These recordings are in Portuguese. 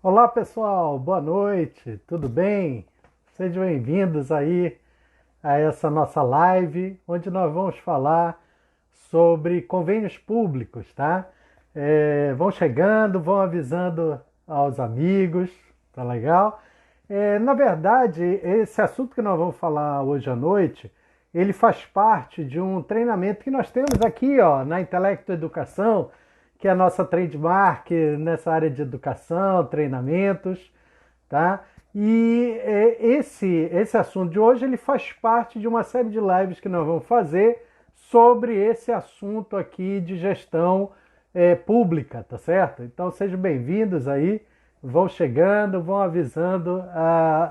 Olá pessoal, boa noite, tudo bem? Sejam bem-vindos aí a essa nossa live, onde nós vamos falar sobre convênios públicos, tá? Vão chegando, vão avisando aos amigos, tá legal? Na verdade, esse assunto que nós vamos falar hoje à noite, ele faz parte de um treinamento que nós temos aqui, ó, na Intelecto Educação, que é a nossa trademark nessa área de educação, treinamentos, tá? E esse assunto de hoje ele faz parte de uma série de lives que nós vamos fazer sobre esse assunto aqui de gestão pública, tá certo? Então sejam bem-vindos aí, vão chegando, vão avisando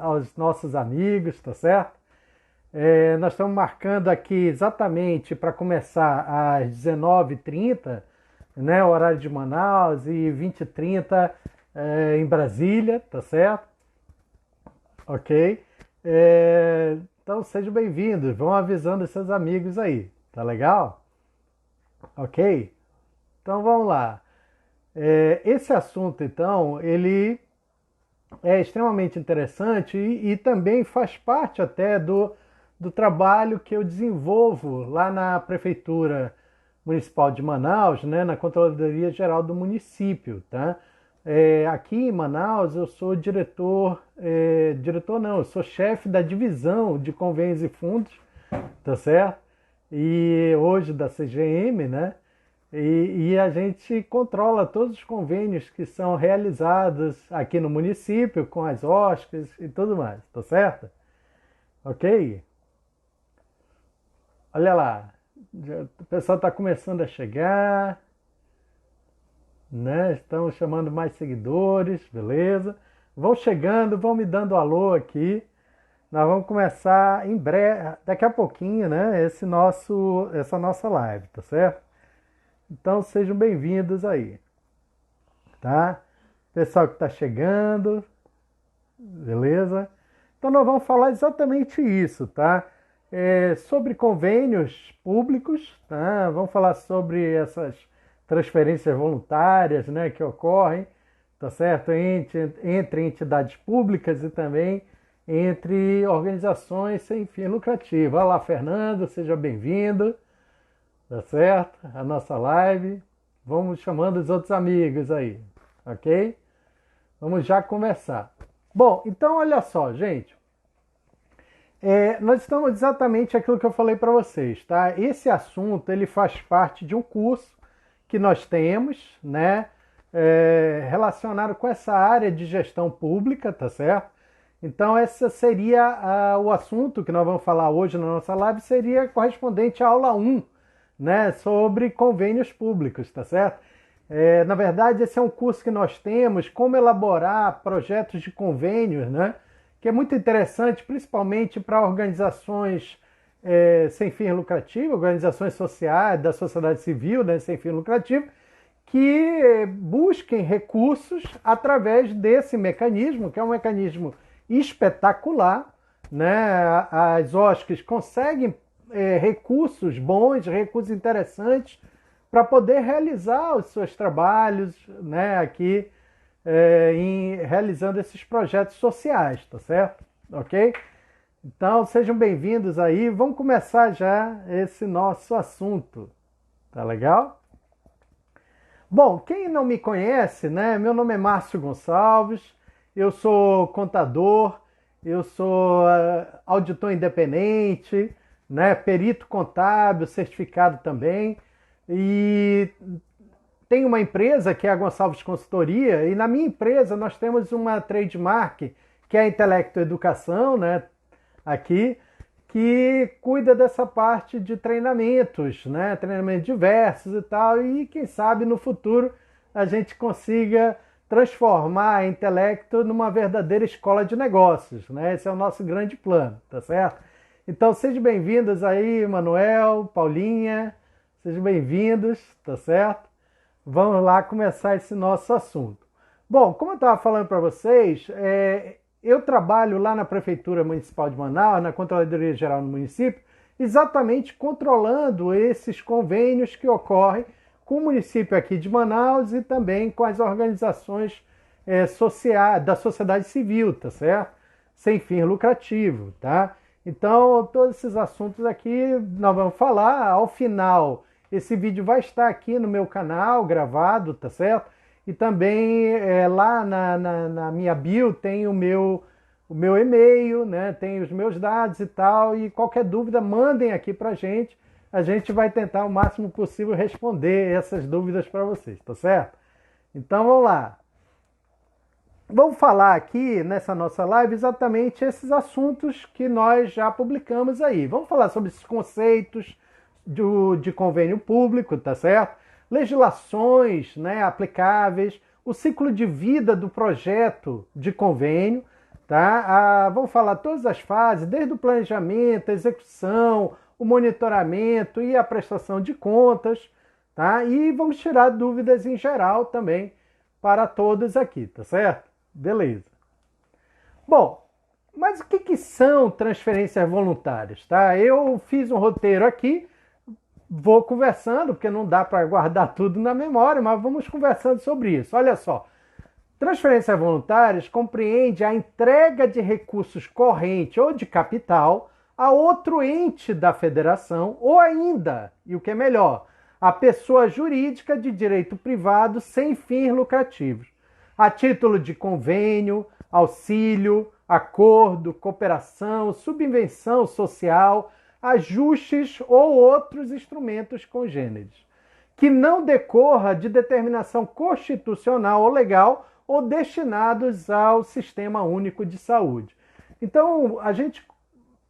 aos nossos amigos, tá certo? Nós estamos marcando aqui exatamente para começar às 19h30, né, horário de Manaus, e 20h30 em Brasília, tá certo? Ok? Então sejam bem-vindos, vão avisando seus amigos aí, tá legal? Ok? Então vamos lá. Esse assunto, então, ele é extremamente interessante e também faz parte até do trabalho que eu desenvolvo lá na Prefeitura Municipal de Manaus, né, na Controladoria Geral do município, tá? Aqui em Manaus eu sou diretor não, eu sou chefe da divisão de convênios e fundos, tá certo? E hoje da CGM, né? E a gente controla todos os convênios que são realizados aqui no município, com as OSCs e tudo mais, tá certo? Ok? Olha lá, o pessoal está começando a chegar, né? Estamos chamando mais seguidores, beleza? Vão chegando, vão me dando alô aqui. Nós vamos começar em breve, daqui a pouquinho, né? Essa nossa live, tá certo? Então sejam bem-vindos aí, tá? Pessoal que está chegando, beleza? Então nós vamos falar exatamente isso, tá? Sobre convênios públicos, tá? Vamos falar sobre essas transferências voluntárias, né, que ocorrem, tá certo? Entre entidades públicas e também entre organizações sem fim lucrativo. Olha lá, Fernando, seja bem-vindo, tá certo? A nossa live. Vamos chamando os outros amigos aí, ok? Vamos já conversar. Bom, então olha só, gente. Nós estamos exatamente aquilo que eu falei para vocês, tá? Esse assunto ele faz parte de um curso que nós temos, né? Relacionado com essa área de gestão pública, tá certo? Então essa seria o assunto que nós vamos falar hoje na nossa live, seria correspondente à aula 1, né? Sobre convênios públicos, tá certo? Na verdade, esse é um curso que nós temos, como elaborar projetos de convênios, né? Que é muito interessante, principalmente para organizações sem fim lucrativo, organizações sociais, da sociedade civil, né, sem fim lucrativo, que busquem recursos através desse mecanismo, que é um mecanismo espetacular, né? As OSCs conseguem recursos bons, recursos interessantes para poder realizar os seus trabalhos, né, aqui realizando esses projetos sociais, tá certo? Ok? Então sejam bem-vindos aí, vamos começar já esse nosso assunto, tá legal? Bom, quem não me conhece, né? Meu nome é Márcio Gonçalves, eu sou contador, eu sou auditor independente, né? Perito contábil, certificado também, e tenho uma empresa que é a Gonçalves Consultoria, e na minha empresa nós temos uma trademark que é a Intelecto Educação, né? Aqui, que cuida dessa parte de treinamentos, né? Treinamentos diversos e tal, e quem sabe no futuro a gente consiga transformar a Intelecto numa verdadeira escola de negócios, né? Esse é o nosso grande plano, tá certo? Então sejam bem-vindos aí, Manuel, Paulinha, sejam bem-vindos, tá certo? Vamos lá começar esse nosso assunto. Bom, como eu estava falando para vocês, eu trabalho lá na Prefeitura Municipal de Manaus, na Controladoria Geral do município, exatamente controlando esses convênios que ocorrem com o município aqui de Manaus e também com as organizações da sociedade civil, tá certo? Sem fim lucrativo, tá? Então, todos esses assuntos aqui nós vamos falar. Ao final, esse vídeo vai estar aqui no meu canal, gravado, tá certo? E também lá na minha bio tem o meu e-mail, né? Tem os meus dados e tal. E qualquer dúvida, mandem aqui pra gente. A gente vai tentar o máximo possível responder essas dúvidas para vocês, tá certo? Então, vamos lá. Vamos falar aqui nessa nossa live exatamente esses assuntos que nós já publicamos aí. Vamos falar sobre esses conceitos de convênio público, tá certo? Legislações, né, aplicáveis, o ciclo de vida do projeto de convênio, tá? Vamos falar todas as fases, desde o planejamento, a execução, o monitoramento e a prestação de contas, tá? E vamos tirar dúvidas em geral também para todos aqui, tá certo? Beleza. Bom, mas o que são transferências voluntárias, tá? Eu fiz um roteiro aqui, vou conversando, porque não dá para guardar tudo na memória, mas vamos conversando sobre isso. Olha só, transferências voluntárias compreende a entrega de recursos correntes ou de capital a outro ente da federação, ou ainda, e o que é melhor, a pessoa jurídica de direito privado sem fins lucrativos, a título de convênio, auxílio, acordo, cooperação, subvenção social, ajustes ou outros instrumentos congêneres, que não decorra de determinação constitucional ou legal ou destinados ao Sistema Único de Saúde. Então, a gente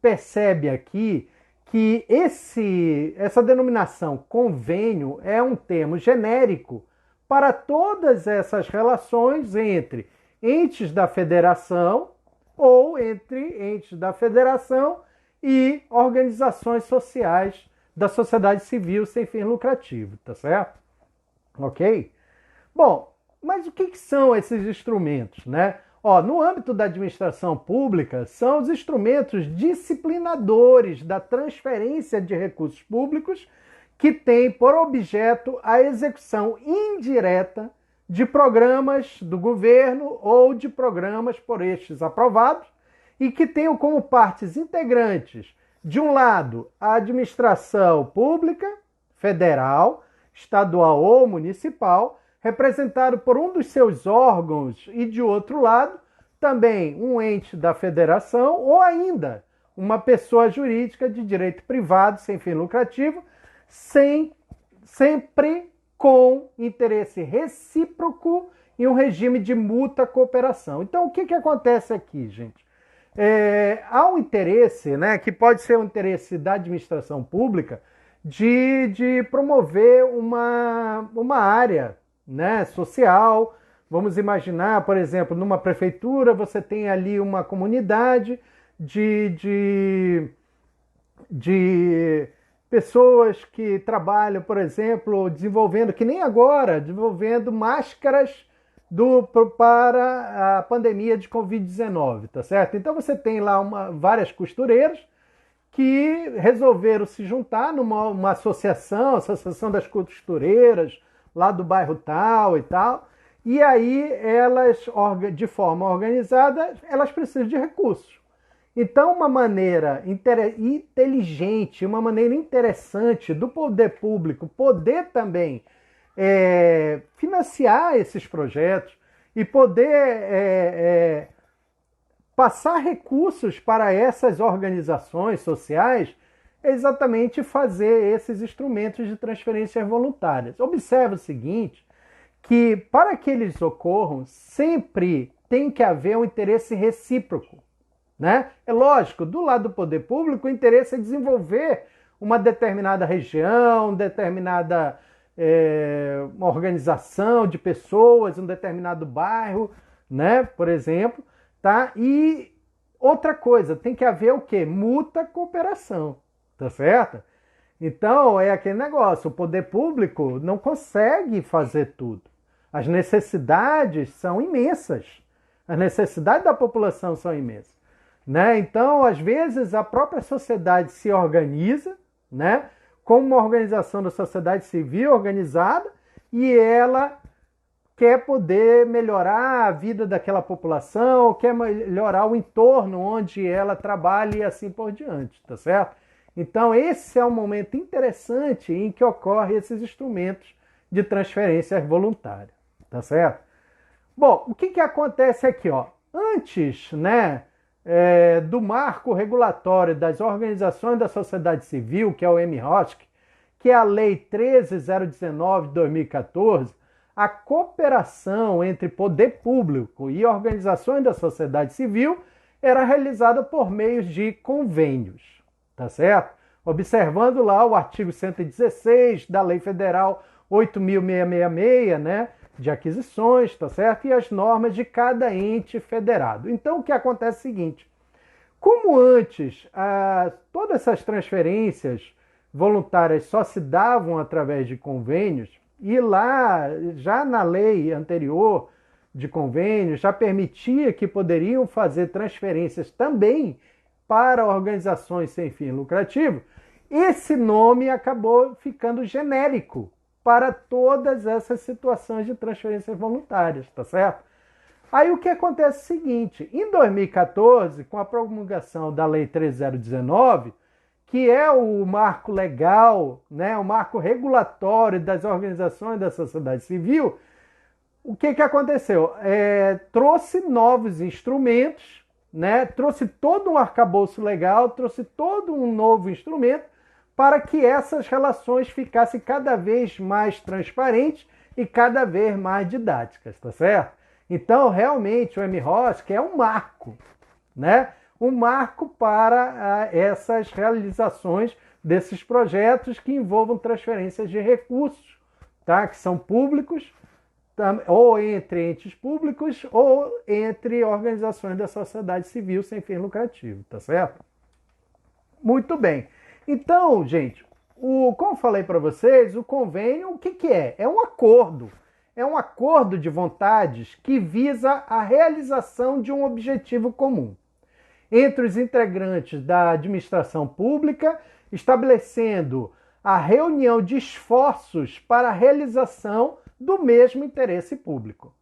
percebe aqui que essa denominação convênio é um termo genérico para todas essas relações entre entes da federação ou entre entes da federação e organizações sociais da sociedade civil sem fim lucrativo, tá certo? Ok? Bom, mas o que são esses instrumentos, né? No âmbito da administração pública, são os instrumentos disciplinadores da transferência de recursos públicos que tem por objeto a execução indireta de programas do governo ou de programas por estes aprovados e que tenham como partes integrantes, de um lado, a administração pública, federal, estadual ou municipal, representado por um dos seus órgãos, e de outro lado, também um ente da federação ou ainda uma pessoa jurídica de direito privado sem fim lucrativo, sempre com interesse recíproco e um regime de mútua cooperação. Então, o que acontece aqui, gente? Há um interesse, né, que pode ser um interesse da administração pública de promover uma área, né, social. Vamos imaginar, por exemplo, numa prefeitura você tem ali uma comunidade de pessoas que trabalham, por exemplo, desenvolvendo, que nem agora, desenvolvendo máscaras para a pandemia de Covid-19, tá certo? Então você tem lá várias costureiras que resolveram se juntar numa associação das costureiras, lá do bairro tal e tal, e aí elas, de forma organizada, elas precisam de recursos. Então, uma maneira inteligente, uma maneira interessante do poder público poder também financiar esses projetos e poder passar recursos para essas organizações sociais é exatamente fazer esses instrumentos de transferências voluntárias. Observe o seguinte, que para que eles ocorram, sempre tem que haver um interesse recíproco, né? É lógico, do lado do poder público, o interesse é desenvolver uma determinada região, determinada uma organização de pessoas, um determinado bairro, né? Por exemplo, tá? E outra coisa, tem que haver o quê? Mútua cooperação, tá certo? Então, é aquele negócio, o poder público não consegue fazer tudo. As necessidades são imensas. As necessidades da população são imensas, né? Então, às vezes, a própria sociedade se organiza, né, como uma organização da sociedade civil organizada, e ela quer poder melhorar a vida daquela população, quer melhorar o entorno onde ela trabalha e assim por diante, tá certo? Então esse é um momento interessante em que ocorrem esses instrumentos de transferência voluntária, tá certo? Bom, o que acontece aqui, ó? Antes, né, do marco regulatório das organizações da sociedade civil, que é o MROSC, que é a Lei 13.019 de 2014, a cooperação entre poder público e organizações da sociedade civil era realizada por meio de convênios, tá certo? Observando lá o artigo 116 da Lei Federal 8.666, né, de aquisições, tá certo? E as normas de cada ente federado. Então, o que acontece é o seguinte, como antes todas essas transferências voluntárias só se davam através de convênios, e lá, já na lei anterior de convênios, já permitia que poderiam fazer transferências também para organizações sem fim lucrativo, esse nome acabou ficando genérico para todas essas situações de transferências voluntárias, tá certo? Aí o que acontece é o seguinte, em 2014, com a promulgação da Lei 13.019, que é o marco legal, né, o marco regulatório das organizações da sociedade civil, o que aconteceu? Trouxe novos instrumentos, né, trouxe todo um arcabouço legal, trouxe todo um novo instrumento para que essas relações ficassem cada vez mais transparentes e cada vez mais didáticas, tá certo? Então, realmente, o MROSC é um marco, né? Um marco para essas realizações desses projetos que envolvam transferências de recursos, tá? Que são públicos, ou entre entes públicos, ou entre organizações da sociedade civil sem fim lucrativo, tá certo? Muito bem. Então, gente, como falei para vocês, o convênio, o que é? É um acordo. É um acordo de vontades que visa a realização de um objetivo comum entre os integrantes da administração pública, estabelecendo a reunião de esforços para a realização do mesmo interesse público.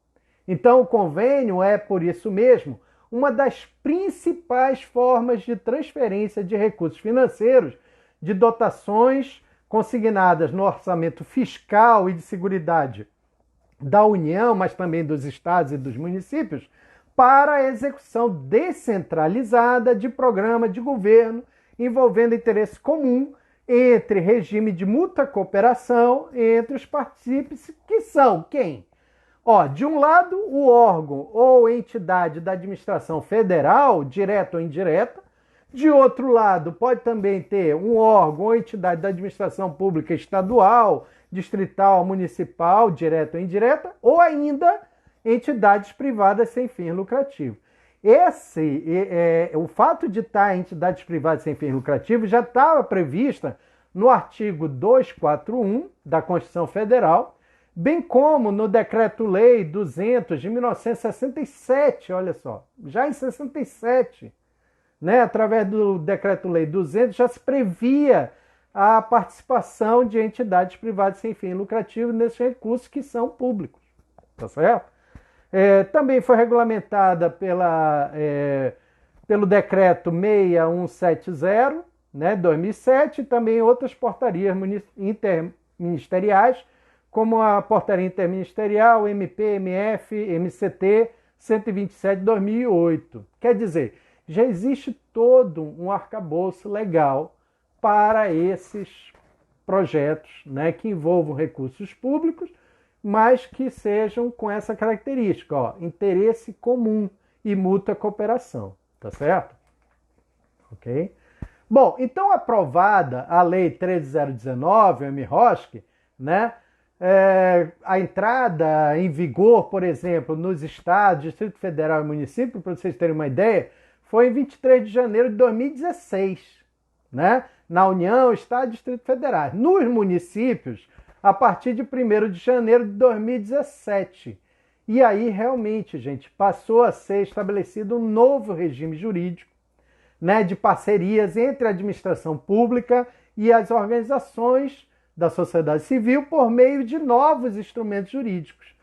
Então, o convênio é, por isso mesmo, uma das principais formas de transferência de recursos financeiros, de dotações consignadas no orçamento fiscal e de seguridade da União, mas também dos estados e dos municípios, para a execução descentralizada de programa de governo envolvendo interesse comum entre regime de mútua cooperação entre os participantes, que são quem? De um lado, o órgão ou entidade da administração federal, direta ou indireta. De outro lado, pode também ter um órgão ou entidade da administração pública estadual, distrital, municipal, direta ou indireta, ou ainda entidades privadas sem fim lucrativo. O fato de estar entidades privadas sem fim lucrativo já estava prevista no artigo 241 da Constituição Federal, bem como no Decreto-Lei 200 de 1967, olha só, já em 67, né, através do Decreto-Lei 200 já se previa a participação de entidades privadas sem fim lucrativo nesses recursos que são públicos, tá certo? Também foi regulamentada pelo Decreto 6170, né, 2007, e também outras portarias interministeriais, como a Portaria Interministerial MP-MF MCT 127 de 2008. Quer dizer, já existe todo um arcabouço legal para esses projetos, né, que envolvam recursos públicos, mas que sejam com essa característica, interesse comum e mútua cooperação, tá certo? Ok? Bom, então aprovada a Lei 13.019, o MROSC, né, a entrada em vigor, por exemplo, nos estados, Distrito Federal e município, para vocês terem uma ideia, foi em 23 de janeiro de 2016, né? Na União, Estado e Distrito Federal. Nos municípios, a partir de 1º de janeiro de 2017. E aí, realmente, gente, passou a ser estabelecido um novo regime jurídico, né, de parcerias entre a administração pública e as organizações da sociedade civil por meio de novos instrumentos jurídicos.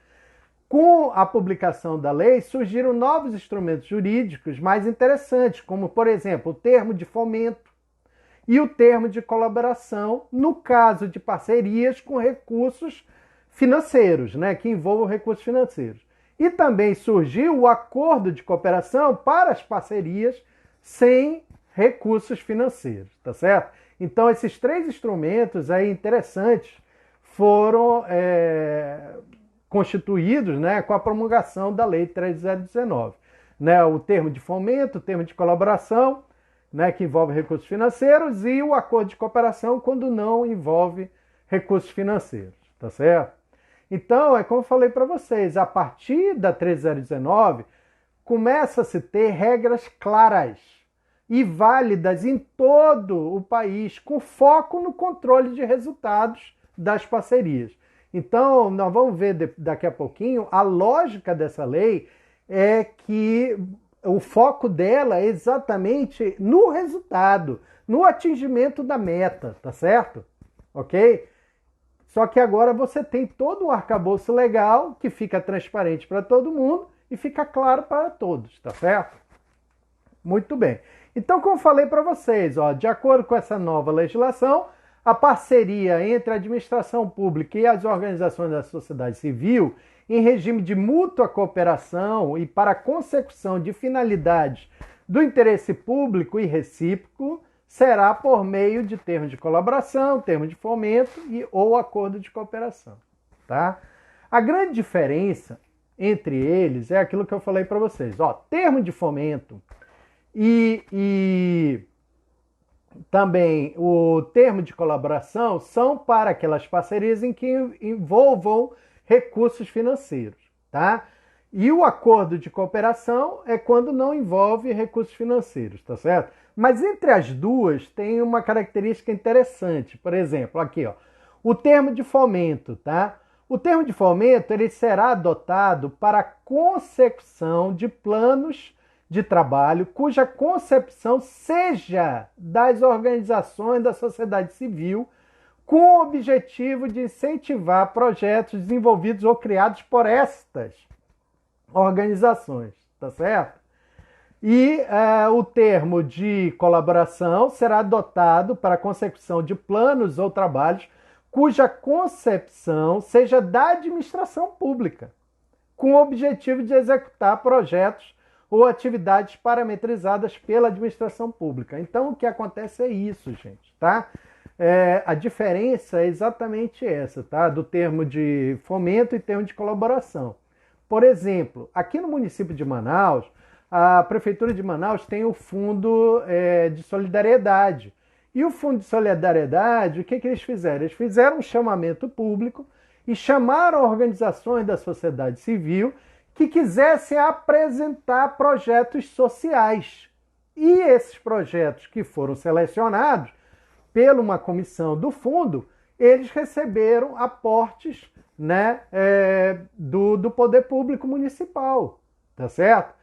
Com a publicação da lei, surgiram novos instrumentos jurídicos mais interessantes, como, por exemplo, o termo de fomento e o termo de colaboração, no caso de parcerias com recursos financeiros, né, que envolvam recursos financeiros. E também surgiu o acordo de cooperação para as parcerias sem recursos financeiros, tá certo? Então, esses três instrumentos aí interessantes foram constituídos, né, com a promulgação da Lei 3.019. Né, o termo de fomento, o termo de colaboração, né, que envolve recursos financeiros, e o acordo de cooperação quando não envolve recursos financeiros, tá certo? Então, é como eu falei para vocês, a partir da 3.019, começa a se ter regras claras e válidas em todo o país, com foco no controle de resultados das parcerias. Então, nós vamos ver daqui a pouquinho, a lógica dessa lei é que o foco dela é exatamente no resultado, no atingimento da meta, tá certo? Ok? Só que agora você tem todo um arcabouço legal que fica transparente para todo mundo e fica claro para todos, tá certo? Muito bem. Então, como falei para vocês, ó, de acordo com essa nova legislação, a parceria entre a administração pública e as organizações da sociedade civil em regime de mútua cooperação e para a consecução de finalidades do interesse público e recíproco será por meio de termos de colaboração, termos de fomento ou acordo de cooperação. Tá? A grande diferença entre eles é aquilo que eu falei para vocês. Ó, termo de fomento e também o termo de colaboração são para aquelas parcerias em que envolvam recursos financeiros, tá? E o acordo de cooperação é quando não envolve recursos financeiros, tá certo? Mas entre as duas tem uma característica interessante. Por exemplo, aqui, ó, o termo de fomento, tá? O termo de fomento ele será adotado para a consecução de planos de trabalho cuja concepção seja das organizações da sociedade civil com o objetivo de incentivar projetos desenvolvidos ou criados por estas organizações, tá certo? E o termo de colaboração será adotado para a consecução de planos ou trabalhos cuja concepção seja da administração pública, com o objetivo de executar projetos ou atividades parametrizadas pela administração pública. Então, o que acontece é isso, gente, tá? A diferença é exatamente essa, tá? Do termo de fomento e termo de colaboração. Por exemplo, aqui no município de Manaus, a Prefeitura de Manaus tem o Fundo de Solidariedade. E o Fundo de Solidariedade, o que eles fizeram? Eles fizeram um chamamento público e chamaram organizações da sociedade civil que quisessem apresentar projetos sociais. E esses projetos que foram selecionados por uma comissão do fundo, eles receberam aportes, né, do poder público municipal, tá certo?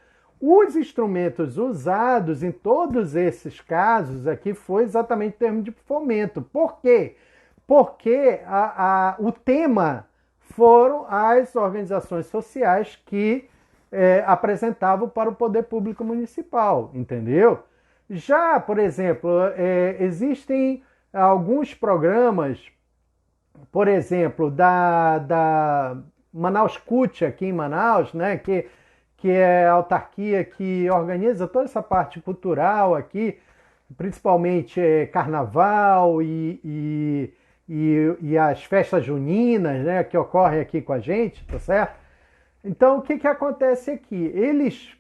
Os instrumentos usados em todos esses casos aqui foi exatamente o termo de fomento. Por quê? Porque o tema foram as organizações sociais que apresentavam para o poder público municipal, entendeu? Já, por exemplo, existem alguns programas, por exemplo, da Manaus CUT aqui em Manaus, né, que é a autarquia que organiza toda essa parte cultural aqui, principalmente carnaval e as festas juninas, né, que ocorrem aqui com a gente, tá certo? Então, o que acontece aqui? Eles,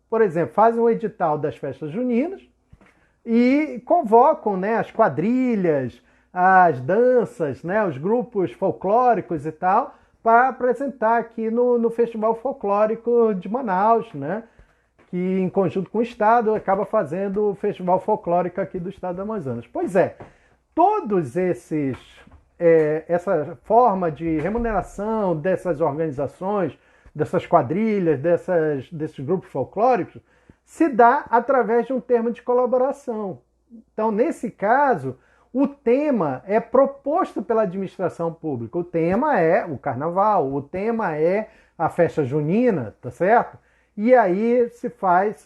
por exemplo, fazem o edital das festas juninas e convocam, né, as quadrilhas, as danças, né, os grupos folclóricos e tal, para apresentar aqui no Festival Folclórico de Manaus, né, que em conjunto com o Estado acaba fazendo o Festival Folclórico aqui do Estado do Amazonas. Pois é, todos essa forma de remuneração dessas organizações, dessas quadrilhas, desses grupos folclóricos, se dá através de um termo de colaboração. Então, nesse caso, o tema é proposto pela administração pública. O tema é o carnaval, o tema é a festa junina, tá certo? E aí se faz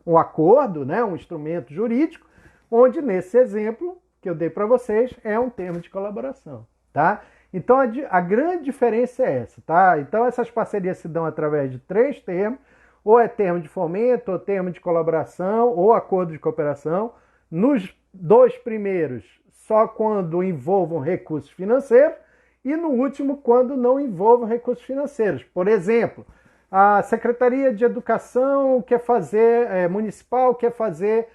um acordo, né, um instrumento jurídico, onde nesse exemplo que eu dei para vocês é um termo de colaboração, tá? Então a grande diferença é essa, tá? Então essas parcerias se dão através de 3 termos, ou é termo de fomento, ou termo de colaboração, ou acordo de cooperação. Nos 2 primeiros, só quando envolvam recursos financeiros, e no último, quando não envolvam recursos financeiros. Por exemplo, a Secretaria de Educação quer fazer, municipal quer fazer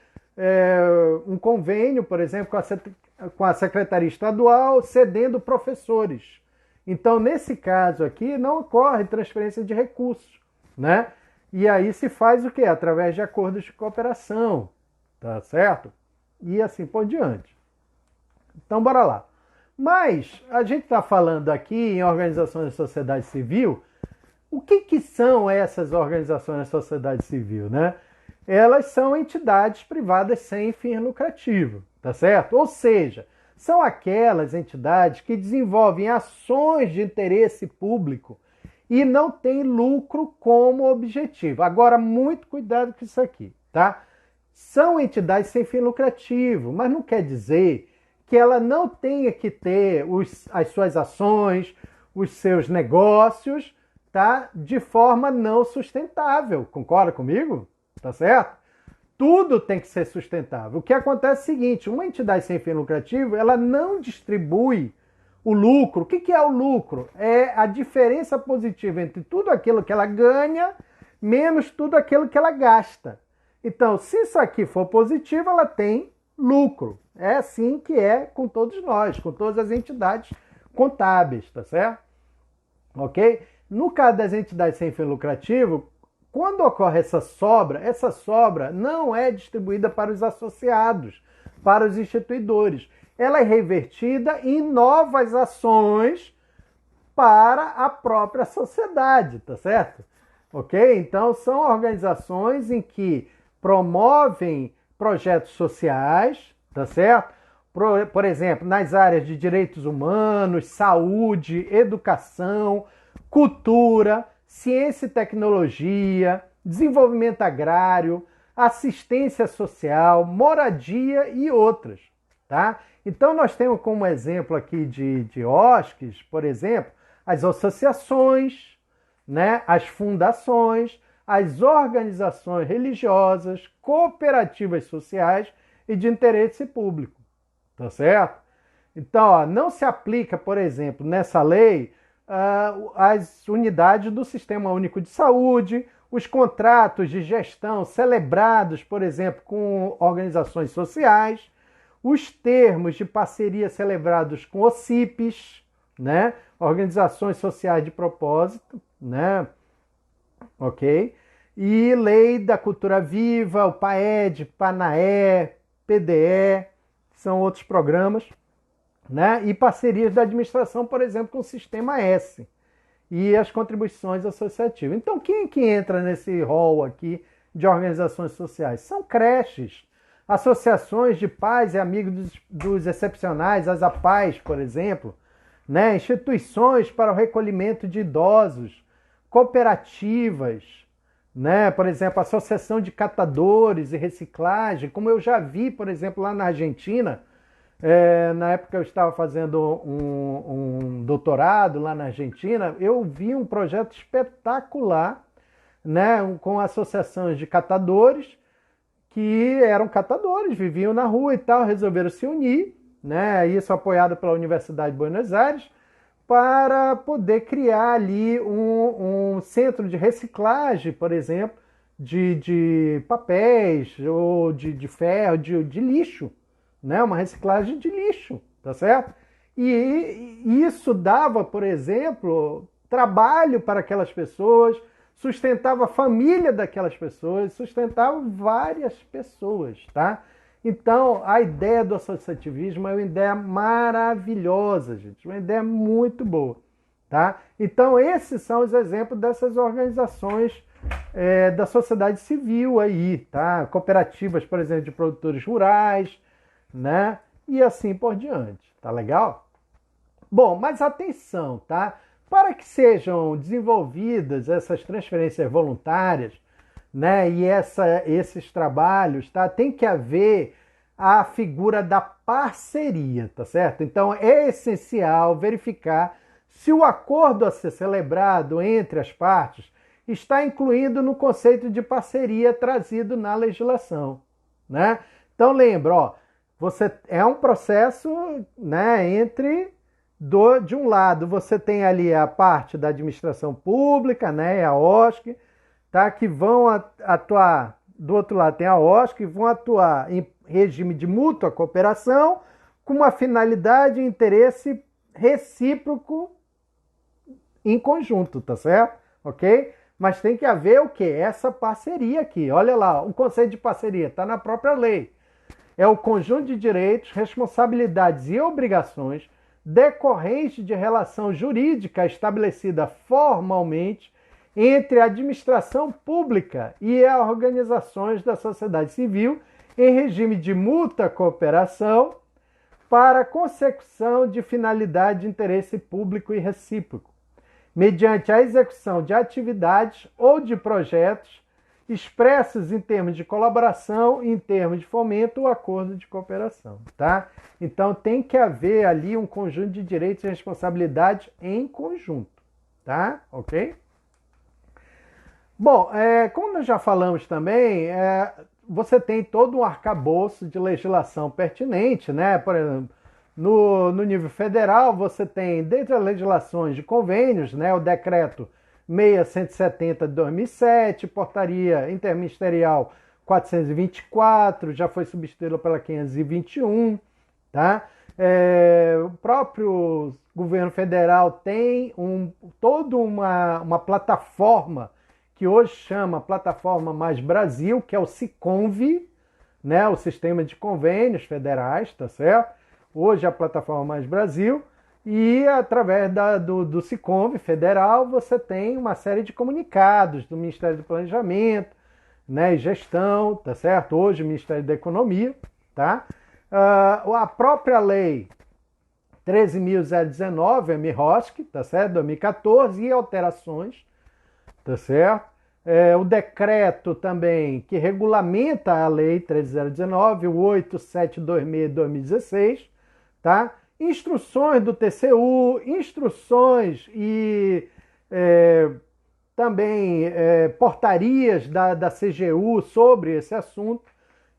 um convênio, por exemplo, com a Secretaria Estadual, cedendo professores. Então, nesse caso aqui, não ocorre transferência de recursos, né? E aí se faz o quê? Através de acordos de cooperação, tá certo? E assim por diante. Então, bora lá. Mas a gente está falando aqui em organizações da sociedade civil. O que são essas organizações da sociedade civil, né? Elas são entidades privadas sem fim lucrativo, tá certo? Ou seja, são aquelas entidades que desenvolvem ações de interesse público e não têm lucro como objetivo. Agora, muito cuidado com isso aqui, tá? São entidades sem fim lucrativo, mas não quer dizer que ela não tenha que ter as suas ações, os seus negócios, tá? De forma não sustentável. Concorda comigo? Tá certo? Tudo tem que ser sustentável. O que acontece é o seguinte, uma entidade sem fim lucrativo, ela não distribui o lucro. O que é o lucro? É a diferença positiva entre tudo aquilo que ela ganha menos tudo aquilo que ela gasta. Então, se isso aqui for positivo, ela tem lucro. É assim que é com todos nós, com todas as entidades contábeis, tá certo? Ok? No caso das entidades sem fim lucrativo, quando ocorre essa sobra não é distribuída para os associados, para os instituidores. Ela é revertida em novas ações para a própria sociedade, tá certo? Ok? Então, são organizações em que promovem projetos sociais, tá certo? Por exemplo, nas áreas de direitos humanos, saúde, educação, cultura, ciência e tecnologia, desenvolvimento agrário, assistência social, moradia e outras, tá? Então, nós temos como exemplo aqui de OSCs, por exemplo, as associações, né? As fundações, as organizações religiosas, cooperativas sociais e de interesse público, tá certo? Então, ó, não se aplica, por exemplo, nessa lei, as unidades do Sistema Único de Saúde, os contratos de gestão celebrados, por exemplo, com organizações sociais, os termos de parceria celebrados com OCIPs, né? Organizações Sociais de Propósito, né? Ok? E Lei da Cultura Viva, o PAED, PANAE, PDE, são outros programas, né? E parcerias da administração, por exemplo, com o Sistema S e as contribuições associativas. Então, quem é que entra nesse rol aqui de organizações sociais? São creches, associações de pais e amigos dos excepcionais, as APAES, por exemplo, né? Instituições para o recolhimento de idosos, cooperativas, né? Por exemplo, associação de catadores e reciclagem, como eu já vi, por exemplo, lá na Argentina. Na época eu estava fazendo um doutorado lá na Argentina, eu vi um projeto espetacular, né, com associações de catadores, que eram catadores, viviam na rua e tal, resolveram se unir, né, isso apoiado pela Universidade de Buenos Aires, para poder criar ali um centro de reciclagem, por exemplo, de papéis ou de ferro, de lixo, né? Uma reciclagem de lixo, tá certo? E isso dava, por exemplo, trabalho para aquelas pessoas, sustentava a família daquelas pessoas, sustentava várias pessoas, tá? Então, a ideia do associativismo é uma ideia maravilhosa, gente, uma ideia muito boa, tá? Então, esses são os exemplos dessas organizações da sociedade civil aí, tá? Cooperativas, por exemplo, de produtores rurais, né? E assim por diante, tá legal? Bom, mas atenção, tá? para que sejam desenvolvidas essas transferências voluntárias, né, e esses trabalhos, tá, tem que haver a figura da parceria, tá certo? Então é essencial verificar se o acordo a ser celebrado entre as partes está incluído no conceito de parceria trazido na legislação, né? Então lembra, ó, você é um processo, né, de um lado você tem ali a parte da administração pública, né, a OSC, tá, que vão atuar, do outro lado tem a OSC, que vão atuar em regime de mútua cooperação com uma finalidade e interesse recíproco em conjunto, tá certo? Ok? Mas tem que haver o quê? Essa parceria aqui. Olha lá, o conceito de parceria está na própria lei. É o conjunto de direitos, responsabilidades e obrigações decorrentes de relação jurídica estabelecida formalmente entre a administração pública e as organizações da sociedade civil em regime de mútua cooperação para a consecução de finalidade de interesse público e recíproco, mediante a execução de atividades ou de projetos expressos em termos de colaboração, em termos de fomento ou acordo de cooperação, tá? Então tem que haver ali um conjunto de direitos e responsabilidades em conjunto, tá? Ok? Bom, como nós já falamos também, você tem todo um arcabouço de legislação pertinente, né? Por exemplo, no nível federal, você tem, dentre as legislações de convênios, né, o decreto 6170 de 2007, portaria interministerial 424, já foi substituída pela 521, tá? O próprio governo federal tem toda uma plataforma que hoje chama Plataforma Mais Brasil, que é o SICONV, né, o Sistema de Convênios Federais, tá certo? Hoje é a Plataforma Mais Brasil, e através do SICONV federal você tem uma série de comunicados do Ministério do Planejamento, né, e Gestão, tá certo? Hoje o Ministério da Economia, tá? A própria lei 13.019, a MIROSC, tá certo? 2014, e alterações, tá certo? O decreto também que regulamenta a lei 13.019, o 8726 de 2016, tá? Instruções do TCU, instruções e também portarias da CGU sobre esse assunto,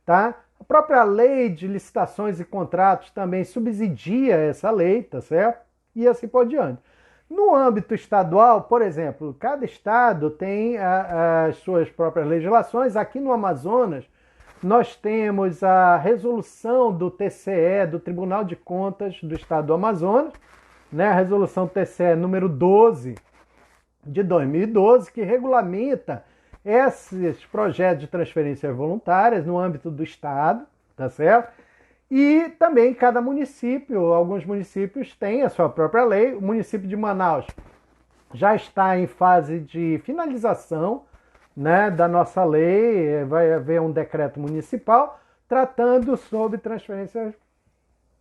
tá? A própria lei de licitações e contratos também subsidia essa lei, tá certo? E assim por diante. No âmbito estadual, por exemplo, cada estado tem as suas próprias legislações. Aqui no Amazonas, nós temos a resolução do TCE, do Tribunal de Contas do Estado do Amazonas, né? A resolução TCE número 12 de 2012, que regulamenta esses projetos de transferências voluntárias no âmbito do Estado, tá certo? E também cada município, alguns municípios têm a sua própria lei. O município de Manaus já está em fase de finalização, né, da nossa lei. Vai haver um decreto municipal tratando sobre transferências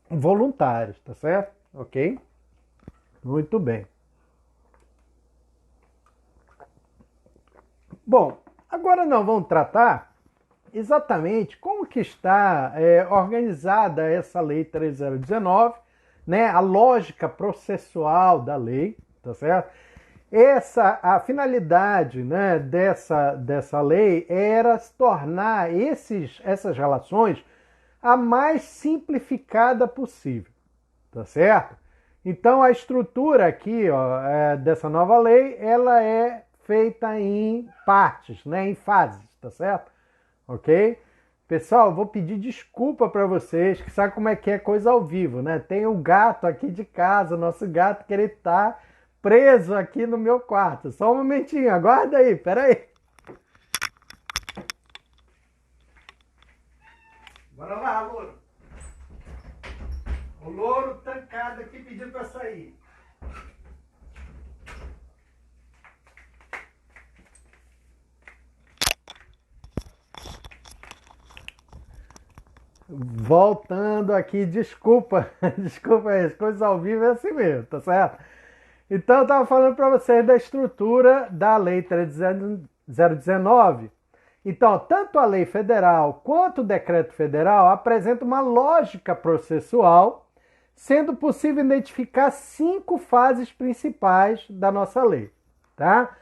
voluntárias, tá certo? Ok? Muito bem. Bom, agora nós vamos tratar exatamente como que está organizada essa lei 3019, né? A lógica processual da lei, tá certo? A finalidade, né, dessa lei era tornar essas relações a mais simplificada possível, tá certo? Então a estrutura aqui, ó, dessa nova lei, ela é feita em partes, né, em fases, tá certo? Ok? Pessoal, vou pedir desculpa para vocês, que sabe como é que é coisa ao vivo, né? Tem um gato aqui de casa, nosso gato que ele tá preso aqui no meu quarto. Só um momentinho, aguarda aí, peraí. Bora lá, louro. O louro tancado aqui pedindo para sair. Voltando aqui, desculpa, desculpa aí, as coisas ao vivo é assim mesmo, tá certo? Então, eu estava falando para vocês da estrutura da Lei 13.019. Então, tanto a lei federal quanto o decreto federal apresentam uma lógica processual, sendo possível identificar 5 fases principais da nossa lei. Tá?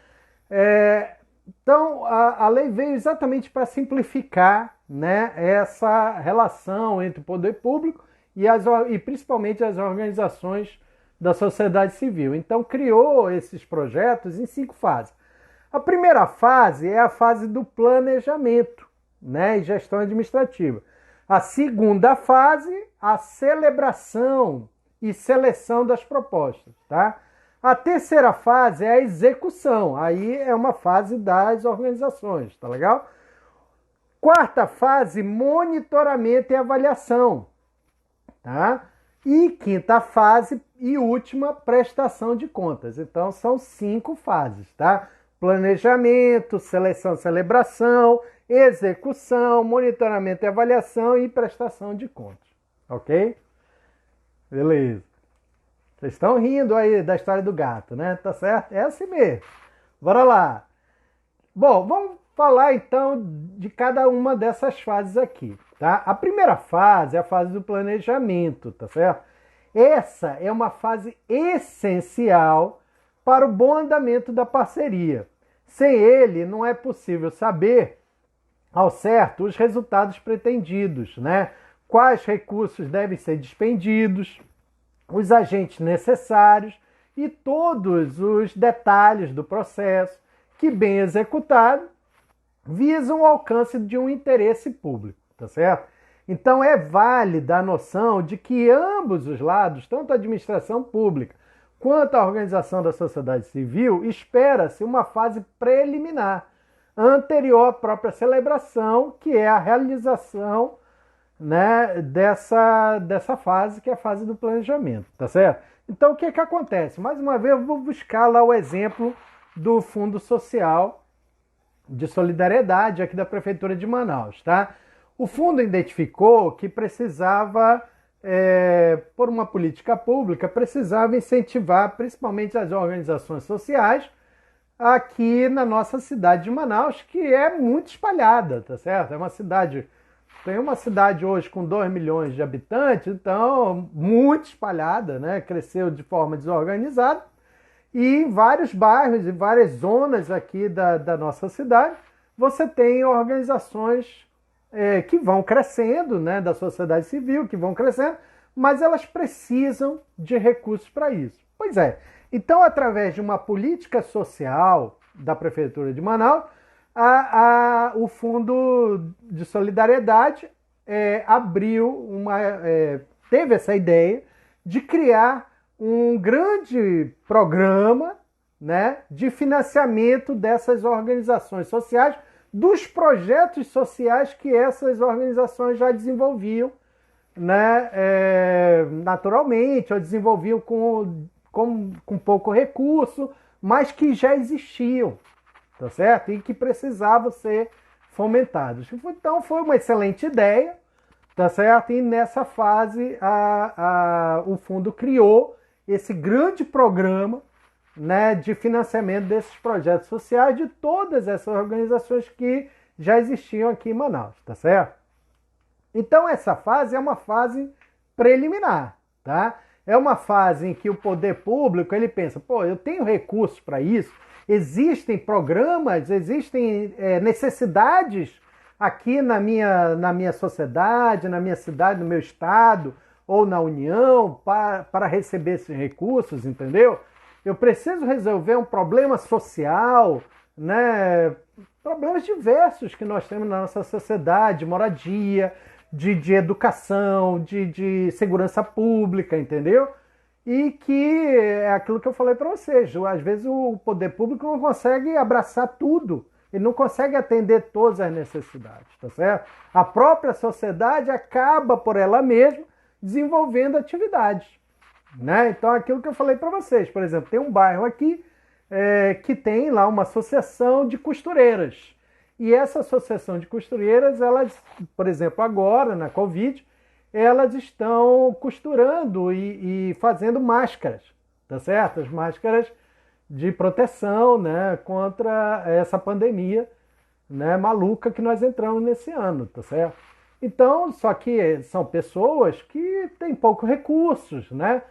Então, a lei veio exatamente para simplificar, né, essa relação entre o poder público e principalmente as organizações da sociedade civil. Então, criou esses projetos em 5 fases. A primeira fase é a fase do planejamento, né, e gestão administrativa. A segunda fase, a celebração e seleção das propostas. Tá? A terceira fase é a execução. Aí é uma fase das organizações, tá legal? Quarta fase, monitoramento e avaliação. Tá? E quinta fase e última, prestação de contas. Então, são 5 fases, tá? Planejamento, seleção, celebração, execução, monitoramento e avaliação e prestação de contas. Ok? Beleza. Vocês estão rindo aí da história do gato, né? Tá certo? É assim mesmo. Bora lá. Bom, vamos falar então de cada uma dessas fases aqui, tá? A primeira fase é a fase do planejamento, tá certo? Essa é uma fase essencial para o bom andamento da parceria. Sem ele, não é possível saber ao certo os resultados pretendidos, né? Quais recursos devem ser despendidos, os agentes necessários e todos os detalhes do processo que, bem executado, visam o alcance de um interesse público, tá certo? Então é válida a noção de que ambos os lados, tanto a administração pública quanto a organização da sociedade civil, espera-se uma fase preliminar, anterior à própria celebração, que é a realização, né, dessa fase, que é a fase do planejamento, tá certo? Então o que acontece? Mais uma vez eu vou buscar lá o exemplo do Fundo Social de Solidariedade aqui da Prefeitura de Manaus, tá? O fundo identificou que precisava, por uma política pública, precisava incentivar principalmente as organizações sociais aqui na nossa cidade de Manaus, que é muito espalhada, tá certo? Tem uma cidade hoje com 2 milhões de habitantes, então muito espalhada, né? Cresceu de forma desorganizada. E em vários bairros e várias zonas aqui da nossa cidade, você tem organizações que vão crescendo, né, da sociedade civil, que vão crescendo, mas elas precisam de recursos para isso. Pois é. Então, através de uma política social da Prefeitura de Manaus, o Fundo de Solidariedade teve essa ideia de criar um grande programa, né, de financiamento dessas organizações sociais, dos projetos sociais que essas organizações já desenvolviam, né, naturalmente, ou desenvolviam com pouco recurso, mas que já existiam, tá certo? E que precisavam ser fomentados. Então foi uma excelente ideia, tá certo? E nessa fase o fundo criou esse grande programa, né, de financiamento desses projetos sociais de todas essas organizações que já existiam aqui em Manaus, tá certo? Então essa fase é uma fase preliminar, tá? É uma fase em que o poder público ele pensa, eu tenho recursos para isso, existem programas, existem necessidades aqui na minha sociedade, na minha cidade, no meu estado ou na União para receber esses recursos, entendeu? Eu preciso resolver um problema social, né? Problemas diversos que nós temos na nossa sociedade, moradia, de educação, de segurança pública, entendeu? E que é aquilo que eu falei para vocês, às vezes o poder público não consegue abraçar tudo, ele não consegue atender todas as necessidades, tá certo? A própria sociedade acaba por ela mesma desenvolvendo atividades, né? Então aquilo que eu falei para vocês, por exemplo, tem um bairro aqui que tem lá uma associação de costureiras. E essa associação de costureiras, elas, por exemplo, agora, na Covid, elas estão costurando e fazendo máscaras, tá certo? As máscaras de proteção, né, contra essa pandemia, né, maluca que nós entramos nesse ano, tá certo? Então, só que são pessoas que têm poucos recursos, né?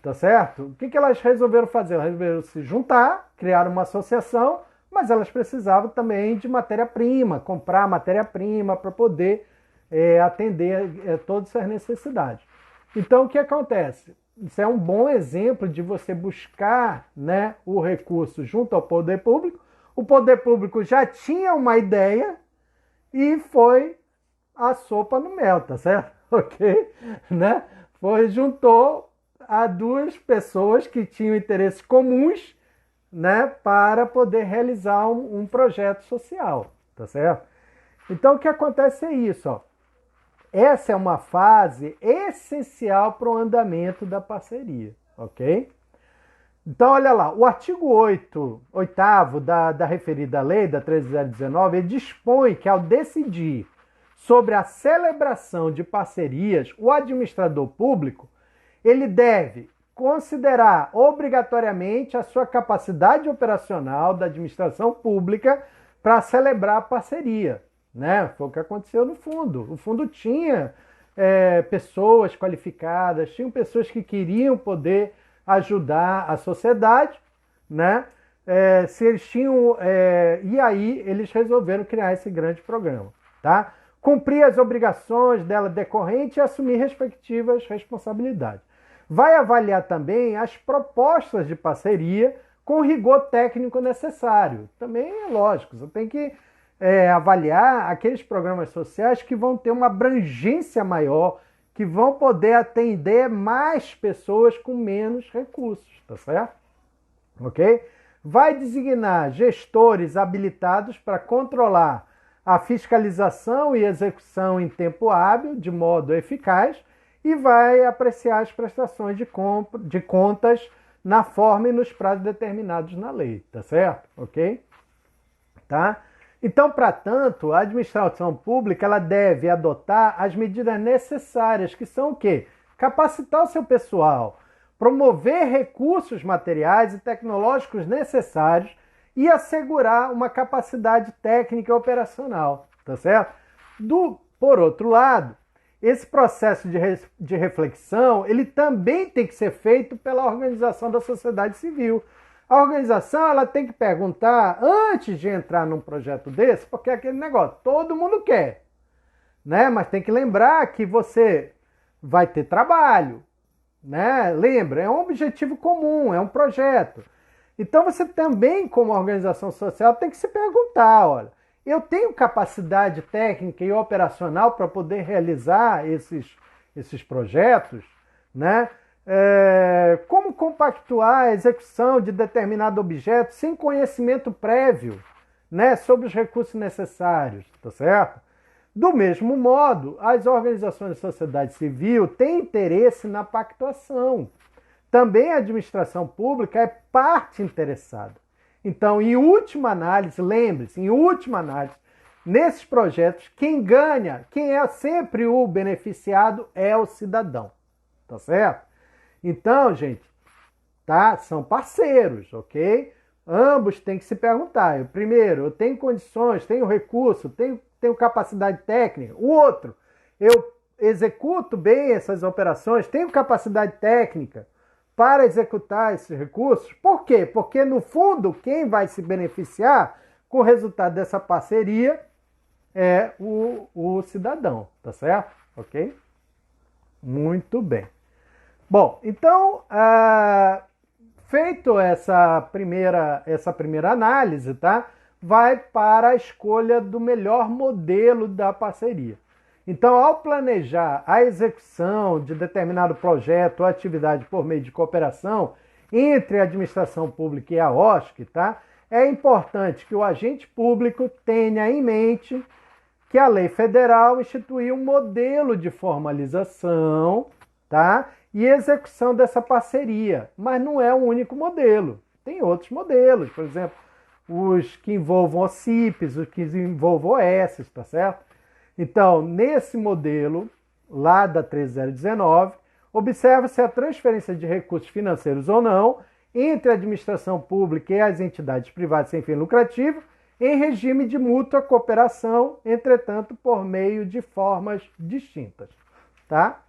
Tá certo? O que elas resolveram fazer? Elas resolveram se juntar, criar uma associação, mas elas precisavam também de matéria-prima, comprar matéria-prima para poder atender todas essas necessidades. Então, o que acontece? Isso é um bom exemplo de você buscar, né, o recurso junto ao poder público. O poder público já tinha uma ideia e foi a sopa no mel, tá certo? Ok? Né? Juntou a duas pessoas que tinham interesses comuns, né, para poder realizar um projeto social, tá certo? Então, o que acontece é isso, ó. Essa é uma fase essencial para o andamento da parceria, ok? Então, olha lá, o artigo 8º da referida lei, da 13.019, ele dispõe que, ao decidir sobre a celebração de parcerias, o administrador público ele deve considerar obrigatoriamente a sua capacidade operacional da administração pública para celebrar a parceria. Né? Foi o que aconteceu no fundo. O fundo tinha pessoas qualificadas, tinham pessoas que queriam poder ajudar a sociedade, né? Se eles tinham, e aí eles resolveram criar esse grande programa. Tá? Cumprir as obrigações dela decorrentes e assumir respectivas responsabilidades. Vai avaliar também as propostas de parceria com o rigor técnico necessário. Também é lógico, você tem que avaliar aqueles programas sociais que vão ter uma abrangência maior, que vão poder atender mais pessoas com menos recursos, tá certo? Ok? Vai designar gestores habilitados para controlar a fiscalização e execução em tempo hábil, de modo eficaz, e vai apreciar as prestações de contas na forma e nos prazos determinados na lei, tá certo? Ok? Tá? Então, para tanto, a administração pública ela deve adotar as medidas necessárias, que são o quê? Capacitar o seu pessoal, promover recursos materiais e tecnológicos necessários e assegurar uma capacidade técnica e operacional, tá certo? Por outro lado, esse processo de reflexão, ele também tem que ser feito pela organização da sociedade civil. A organização ela tem que perguntar, antes de entrar num projeto desse, porque é aquele negócio, todo mundo quer, né? Mas tem que lembrar que você vai ter trabalho, né? Lembra, é um objetivo comum, é um projeto. Então você também, como organização social, tem que se perguntar, olha, eu tenho capacidade técnica e operacional para poder realizar esses projetos, né? Como compactuar a execução de determinado objeto sem conhecimento prévio, né, sobre os recursos necessários, tá certo? Do mesmo modo, as organizações da sociedade civil têm interesse na pactuação. Também a administração pública é parte interessada. Então, em última análise, lembre-se, em última análise, nesses projetos, quem ganha, quem é sempre o beneficiado é o cidadão, tá certo? Então, gente, tá? São parceiros, ok? Ambos têm que se perguntar. Primeiro, eu tenho condições, tenho recurso, tenho capacidade técnica. O outro, eu executo bem essas operações, tenho capacidade técnica para executar esses recursos. Por quê? Porque, no fundo, quem vai se beneficiar com o resultado dessa parceria é o cidadão, tá certo? Ok? Muito bem. Bom, então, feito essa primeira análise, tá? Vai para a escolha do melhor modelo da parceria. Então, ao planejar a execução de determinado projeto ou atividade por meio de cooperação entre a administração pública e a OSC, tá? É importante que o agente público tenha em mente que a lei federal instituiu um modelo de formalização, tá? E execução dessa parceria, mas não é o único modelo. Tem outros modelos, por exemplo, os que envolvam OCIPs, os que envolvam OS, tá certo? Então, nesse modelo, lá da 13019, observa-se a transferência de recursos financeiros ou não entre a administração pública e as entidades privadas sem fim lucrativo em regime de mútua cooperação, entretanto, por meio de formas distintas, tá?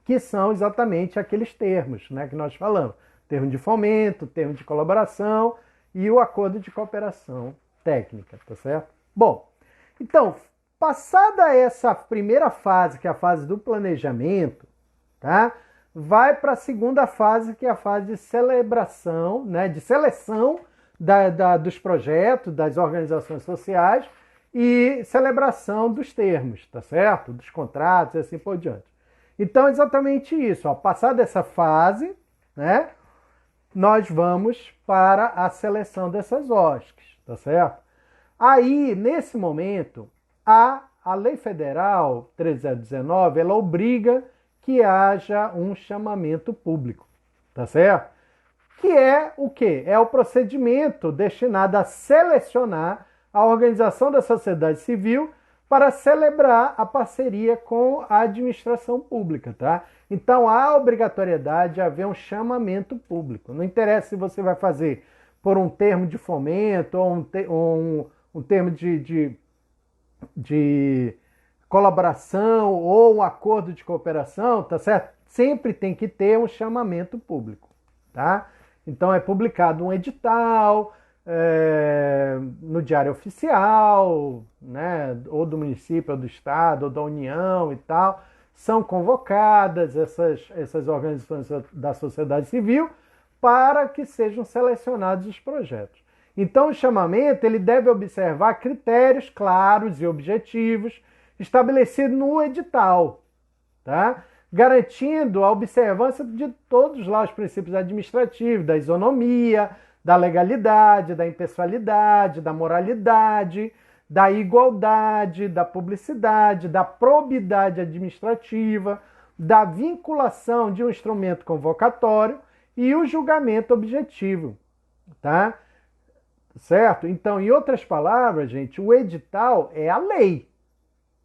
Que são exatamente aqueles termos, né, que nós falamos. Termo de fomento, termo de colaboração e o acordo de cooperação técnica, tá certo? Bom, então, passada essa primeira fase, que é a fase do planejamento, tá? Vai para a segunda fase, que é a fase de celebração, né, de seleção dos projetos, das organizações sociais e celebração dos termos, tá certo? Dos contratos e assim por diante. Então, exatamente isso. Ó, passada essa fase, né, nós vamos para a seleção dessas OSCs, tá certo? Aí, nesse momento, a Lei Federal 3019, ela obriga que haja um chamamento público, tá certo? Que é o quê? É o procedimento destinado a selecionar a organização da sociedade civil para celebrar a parceria com a administração pública, tá? Então, há obrigatoriedade de haver um chamamento público. Não interessa se você vai fazer por um termo de fomento ou um termo de colaboração ou um acordo de cooperação, tá certo? Sempre tem que ter um chamamento público, tá? Então é publicado um edital no Diário Oficial, né, ou do município, ou do estado, ou da União e tal. São convocadas essas organizações da sociedade civil para que sejam selecionados os projetos. Então o chamamento ele deve observar critérios claros e objetivos estabelecidos no edital, tá? Garantindo a observância de todos lá os princípios administrativos, da isonomia, da legalidade, da impessoalidade, da moralidade, da igualdade, da publicidade, da probidade administrativa, da vinculação de um instrumento convocatório e o julgamento objetivo, tá? Certo? Então, em outras palavras, gente, o edital é a lei.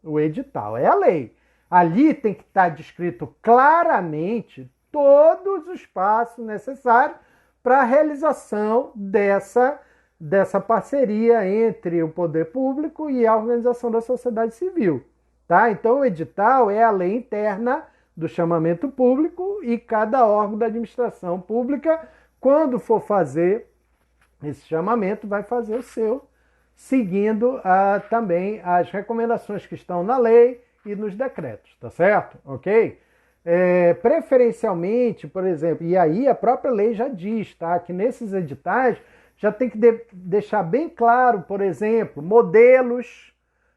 O edital é a lei. Ali tem que estar descrito claramente todos os passos necessários para a realização dessa parceria entre o poder público e a organização da sociedade civil. Tá? Então, o edital é a lei interna do chamamento público e cada órgão da administração pública, quando for fazer esse chamamento, vai fazer o seu, seguindo também as recomendações que estão na lei e nos decretos, tá certo? Ok? Preferencialmente, por exemplo, e aí a própria lei já diz, tá? Que nesses editais já tem que deixar bem claro, por exemplo, modelos,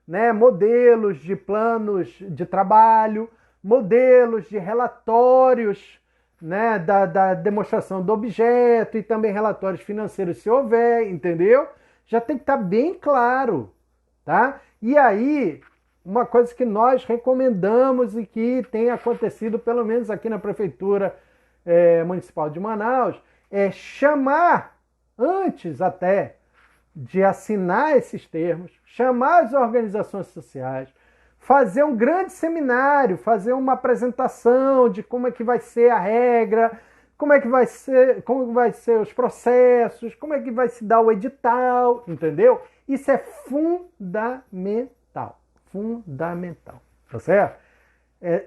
né? Modelos de planos de trabalho, modelos de relatórios, né? Da demonstração do objeto e também relatórios financeiros, se houver, entendeu? Já tem que estar bem claro, tá? E aí, uma coisa que nós recomendamos e que tem acontecido, pelo menos aqui na Prefeitura Municipal de Manaus, é chamar, antes até de assinar esses termos, chamar as organizações sociais, fazer um grande seminário, fazer uma apresentação de como é que vai ser a regra, como vai ser os processos, como é que vai se dar o edital, entendeu? Isso é fundamental. Fundamental, tá certo? É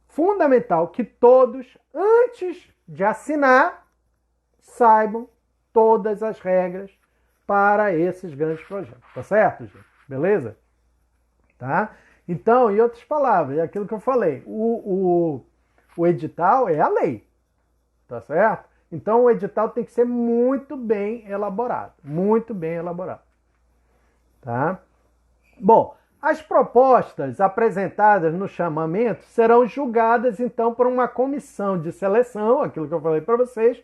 fundamental que todos, antes de assinar, saibam todas as regras para esses grandes projetos, tá certo, gente? Beleza? Tá? Então, em outras palavras, é aquilo que eu falei, o edital é a lei, tá certo? Então, o edital tem que ser muito bem elaborado, tá? Bom, as propostas apresentadas no chamamento serão julgadas, então, por uma comissão de seleção, aquilo que eu falei para vocês,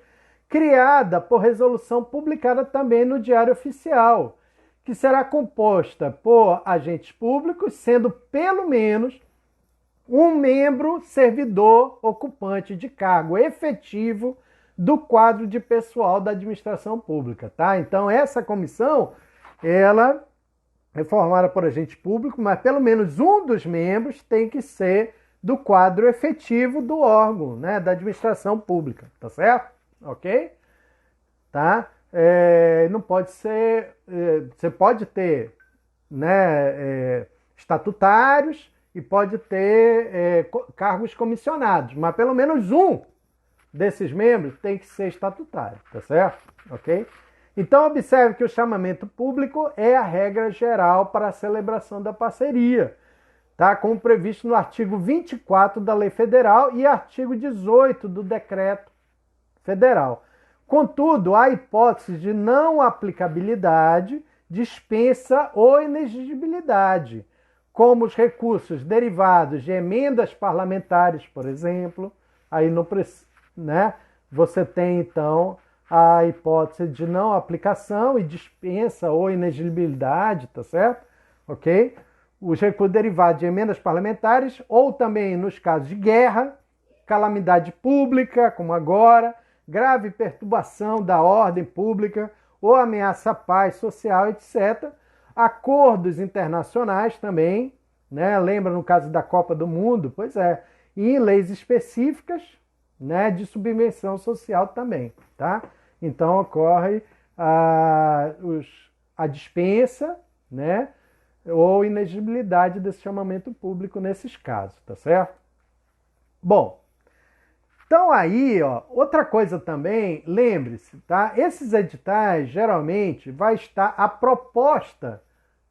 criada por resolução publicada também no Diário Oficial, que será composta por agentes públicos, sendo pelo menos um membro servidor ocupante de cargo efetivo do quadro de pessoal da administração pública, tá? Então, essa comissão, ela é formada por agente público, mas pelo menos um dos membros tem que ser do quadro efetivo do órgão, né, da administração pública, tá certo? Ok? Tá? Não pode ser... você pode ter, né, estatutários e pode ter cargos comissionados, mas pelo menos um desses membros tem que ser estatutário, tá certo? Ok? Então, observe que o chamamento público é a regra geral para a celebração da parceria, tá? Como previsto no artigo 24 da Lei Federal e artigo 18 do Decreto Federal. Contudo, há hipótese de não aplicabilidade, dispensa ou inexigibilidade, como os recursos derivados de emendas parlamentares, por exemplo. Aí não precisa, né? Você tem, então, a hipótese de não aplicação e dispensa ou inexigibilidade, tá certo? Ok? Os recursos derivados de emendas parlamentares, ou também nos casos de guerra, calamidade pública, como agora, grave perturbação da ordem pública ou ameaça à paz social, etc. Acordos internacionais também, né? Lembra no caso da Copa do Mundo? Pois é. E em leis específicas, né, de subvenção social também, tá? Então ocorre a dispensa, né, ou inexigibilidade desse chamamento público nesses casos, tá certo? Bom, então aí, ó, outra coisa também, lembre-se, tá? Esses editais, geralmente, vai estar a proposta,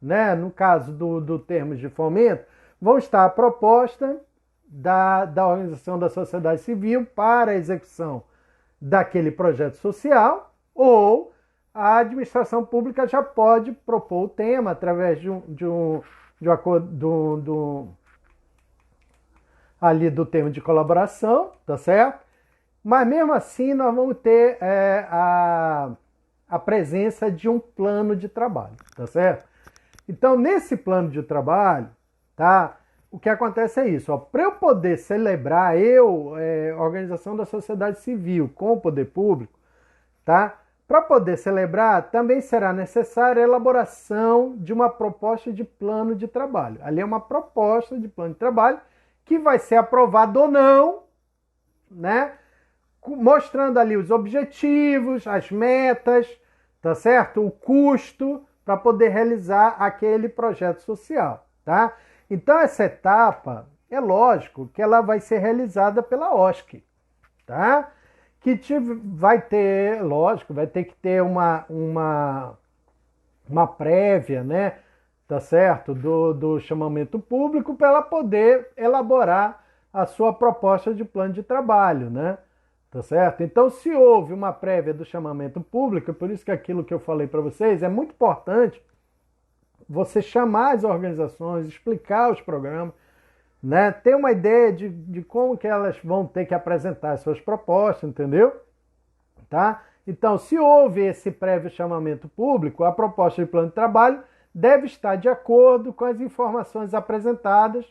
né, no caso do termos de fomento, vão estar a proposta da organização da sociedade civil para a execução daquele projeto social, ou a administração pública já pode propor o tema através de um acordo ali do termo de colaboração, tá certo? Mas mesmo assim nós vamos ter a presença de um plano de trabalho, tá certo? Então nesse plano de trabalho, tá? O que acontece é isso, para eu poder celebrar, organização da sociedade civil com o poder público, tá? Para poder celebrar, também será necessária a elaboração de uma proposta de plano de trabalho. Ali é uma proposta de plano de trabalho que vai ser aprovado ou não, né? Mostrando ali os objetivos, as metas, tá certo? O custo para poder realizar aquele projeto social, tá? Então, essa etapa, é lógico que ela vai ser realizada pela OSC, tá? Que vai ter, lógico, vai ter que ter uma prévia, né? Tá certo? Do chamamento público para ela poder elaborar a sua proposta de plano de trabalho, né? Tá certo? Então, se houve uma prévia do chamamento público, por isso que aquilo que eu falei para vocês é muito importante você chamar as organizações, explicar os programas, né? Ter uma ideia de como que elas vão ter que apresentar as suas propostas, entendeu? Tá? Então, se houve esse prévio chamamento público, a proposta de plano de trabalho deve estar de acordo com as informações apresentadas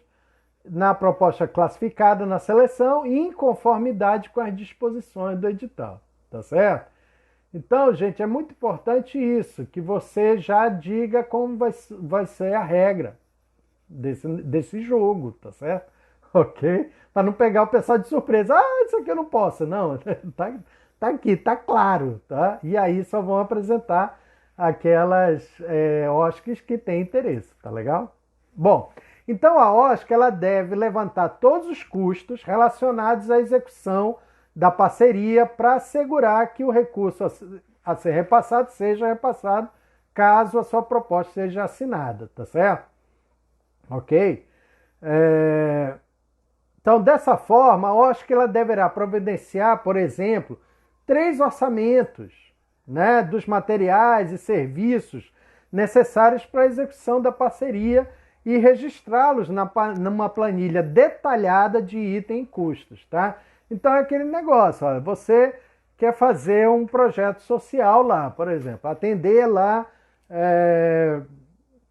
na proposta classificada na seleção e em conformidade com as disposições do edital, tá certo? Então, gente, é muito importante isso, que você já diga como vai ser a regra desse jogo, tá certo? Ok? Para não pegar o pessoal de surpresa. Ah, isso aqui eu não posso. Não, tá aqui, tá claro, tá? E aí só vão apresentar aquelas OSCs que têm interesse, tá legal? Bom, então a OSC ela deve levantar todos os custos relacionados à execução da parceria para assegurar que o recurso a ser repassado seja repassado caso a sua proposta seja assinada, tá certo? Ok? Então, dessa forma, a OSC ela deverá providenciar, por exemplo, 3 orçamentos, né, dos materiais e serviços necessários para a execução da parceria e registrá-los numa planilha detalhada de item e custos, tá? Então é aquele negócio, olha, você quer fazer um projeto social lá, por exemplo, atender lá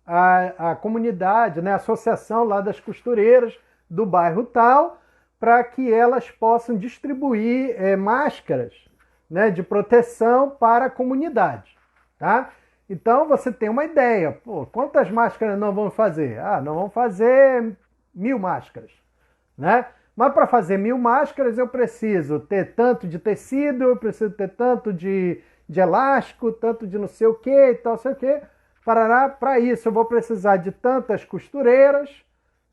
a comunidade, né, a associação lá das costureiras do bairro tal, para que elas possam distribuir máscaras, né, de proteção para a comunidade, tá? Então você tem uma ideia, pô, quantas máscaras nós vamos fazer? Ah, nós vamos fazer 1000 máscaras, né? Mas para fazer 1.000 máscaras eu preciso ter tanto de tecido, eu preciso ter tanto de elástico, tanto de não sei o que e tal, sei o que. Para isso eu vou precisar de tantas costureiras,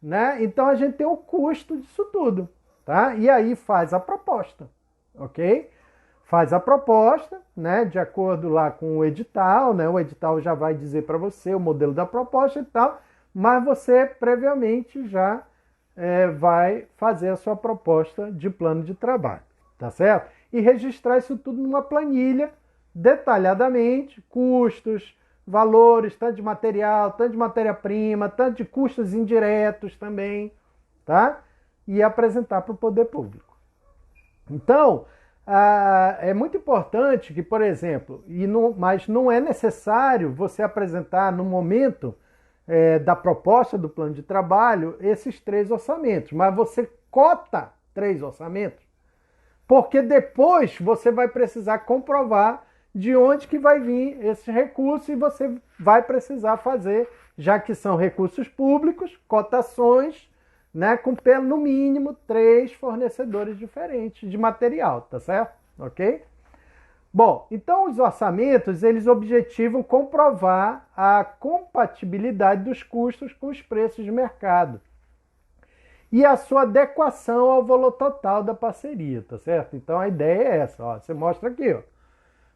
né? Então a gente tem o custo disso tudo, tá? E aí faz a proposta, ok? Faz a proposta, né? De acordo lá com o edital, né? O edital já vai dizer para você o modelo da proposta e tal, mas você previamente já vai fazer a sua proposta de plano de trabalho, tá certo? E registrar isso tudo numa planilha, detalhadamente, custos, valores, tanto de material, tanto de matéria-prima, tanto de custos indiretos também, tá? E apresentar para o poder público. Então, é muito importante que, por exemplo, mas não é necessário você apresentar no momento da proposta do plano de trabalho esses 3 orçamentos, mas você cota 3 orçamentos, porque depois você vai precisar comprovar de onde que vai vir esses recursos e você vai precisar fazer, já que são recursos públicos, cotações, né, com no mínimo 3 fornecedores diferentes de material, tá certo? Ok? Bom, então os orçamentos, eles objetivam comprovar a compatibilidade dos custos com os preços de mercado e a sua adequação ao valor total da parceria, tá certo? Então a ideia é essa, ó, você mostra aqui,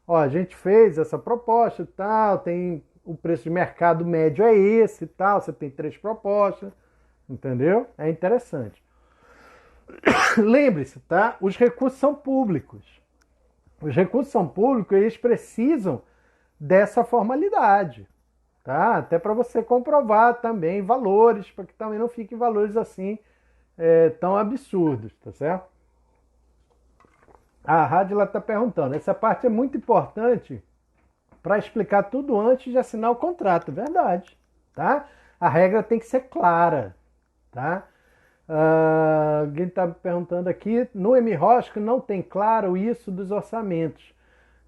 ó, a gente fez essa proposta e tal, tem o preço de mercado médio é esse e tal, você tem 3 propostas, entendeu? É interessante. Lembre-se, tá? Os recursos são públicos. Os recursos são públicos, eles precisam dessa formalidade, tá? Até para você comprovar também valores, para que também não fiquem valores assim tão absurdos, tá certo? A Radila está perguntando, essa parte é muito importante para explicar tudo antes de assinar o contrato, verdade, tá? A regra tem que ser clara, tá? Alguém está perguntando aqui, no MROSC não tem claro isso dos orçamentos,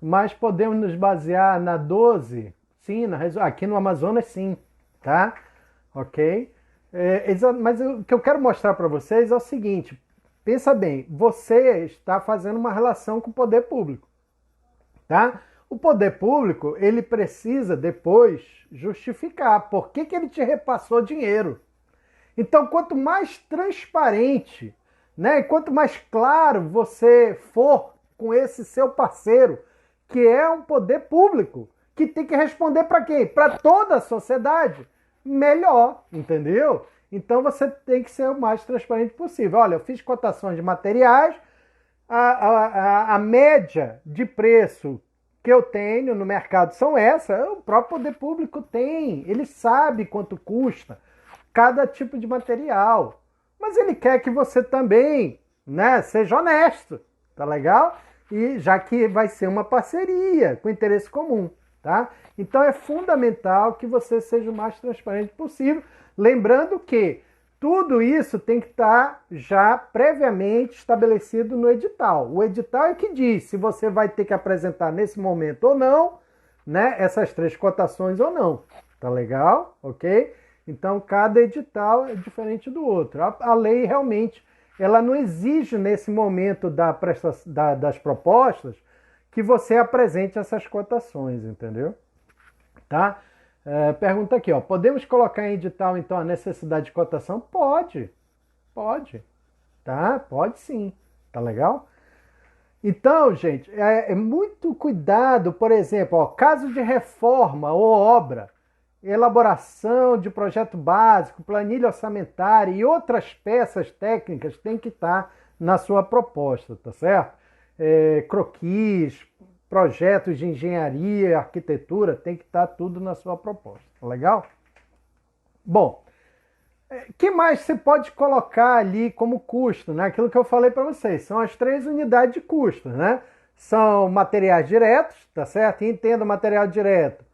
mas podemos nos basear na 12? Sim, aqui no Amazonas sim, tá? Ok? Mas o que eu quero mostrar para vocês é o seguinte, pensa bem, você está fazendo uma relação com o poder público, tá? O poder público, ele precisa depois justificar por que ele te repassou dinheiro. Então, quanto mais transparente, né, quanto mais claro você for com esse seu parceiro, que é um poder público, que tem que responder para quem? Para toda a sociedade, melhor, entendeu? Então, você tem que ser o mais transparente possível. Olha, eu fiz cotações de materiais, a média de preço que eu tenho no mercado são essas, o próprio poder público tem, ele sabe quanto custa cada tipo de material. Mas ele quer que você também, né, seja honesto, tá legal? E já que vai ser uma parceria com interesse comum, tá? Então é fundamental que você seja o mais transparente possível, lembrando que tudo isso tem que estar já previamente estabelecido no edital. O edital é que diz se você vai ter que apresentar nesse momento ou não, né, essas 3 cotações ou não. Tá legal? Ok? Então, cada edital é diferente do outro. A lei realmente ela não exige nesse momento das propostas que você apresente essas cotações, entendeu? Tá? Pergunta aqui, ó, podemos colocar em edital então a necessidade de cotação? Pode, tá? Pode sim, tá legal? Então, gente, muito cuidado, por exemplo, ó, caso de reforma ou obra, elaboração de projeto básico, planilha orçamentária e outras peças técnicas tem que estar na sua proposta, tá certo? Croquis, projetos de engenharia, arquitetura, tem que estar tudo na sua proposta, tá legal? Bom, o que mais você pode colocar ali como custo, né? Aquilo que eu falei para vocês, são as 3 unidades de custo, né? São materiais diretos, tá certo? E entenda material direto.